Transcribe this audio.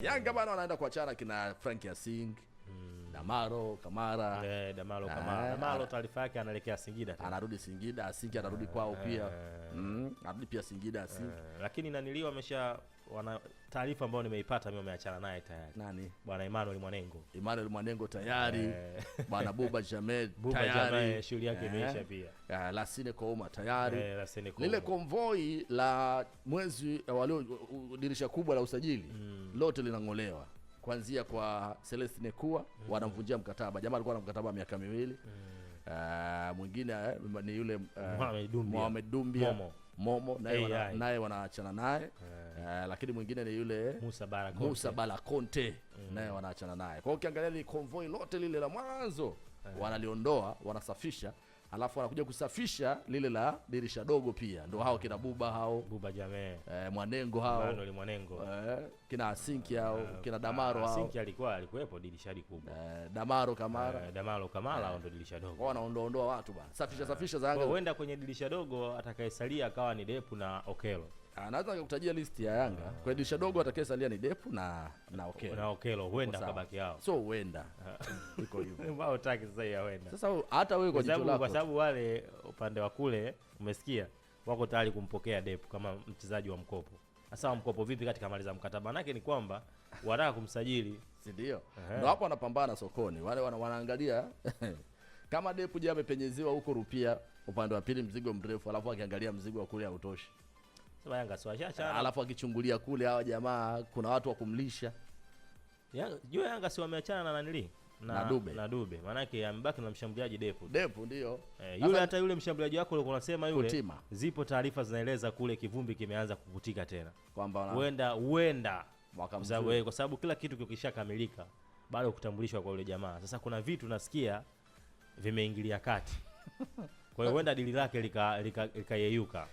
Yanga bana wanaenda kuachana kina Frank Yasin, Damaro Kamara. Damaro taarifa yake anaelekea Singida tena. Anarudi Singida, Asinki anarudi kwao pia. Anarudi pia Singida Asinki. Lakini naniliwa wana taarifa ambayo nimeipata mimi wameachana naye tayari. Nani? Bwana Emmanuel Mwanengo. Emmanuel Mwanengo tayari. Bwana Buba Jamed tayari. Shughuli yake imeisha pia. Lasine Kouma tayari. Lile konvoi la mwezi walio dirisha kubwa la usajili lote linangolewa. Kuanzia kwa Celestine Kua wanamvunjia mkataba. Jamaa alikuwa na mkataba wa miaka 2. Mwingine ni yule Mohamed Dumbia Momo naye wanaachana naye. Lakini mwingine ni yule Musa Balakonte naye wanaachana naye. Kwa hiyo ukiangalia ni convoy lote lile la mwanzo wanaliondoa, wanasafisha, alafu wanakuja kusafisha lile la dirisha dogo pia. Ndio hao kina Buba Jammeh, Mwanengo hao, Emmanuel Mwanengo, kina Asinki hao, kina Damaro hao. Asinki alikuwepo dirisha kubwa. Damaro Kamara ndio dirisha dogo. Wanaondoa watu bana. Safisha za Yanga. Huenda kwenye dirisha dogo atakayesalia akawa ni Depu na Okelo. Naweza kukutajia list ya Yanga. Kwa dirisha dogo atakayesalia ni Depu na Okelo. Na Okelo huenda kabaki hao. So huenda. Iko hivyo. Wao utaki sasa ya huenda. Sasa hata wewe kwa jicho lako. Kwa sababu wale upande wa kule umesikia wako tayari kumpokea Depu kama mchezaji wa mkopo. Sasa mkopo vipi katika maliza mkataba? Manake ni kwamba wanataka kumsajili, si ndio? Ndio hapo wanapambana sokoni. Wale wanaangalia kama Depu je amepenyeziwa huko Rupia upande wa pili mzigo mrefu, alafu akiangalia mzigo wa kule hautoshi. Sasa Yanga siwashachana. Alafu akichungulia kule hawa jamaa kuna watu wa kumlisha. Yanga si wameachana na nanili na Dube. Maana yake amebaki na mshambuliaji Depu ndio. Yule hata yule mshambuliaji wako ulikuwa unasema yule Kutima. Zipo taarifa zinaeleza kule kivumbi kimeanza kuvutika tena. Kwamba huenda kwa sababu kila kitu kikishakamilika bado kutambulishwa kwa yule jamaa. Sasa kuna vitu nasikia vimeingilia kati. Kwa hiyo huenda dili lake likayeyuka.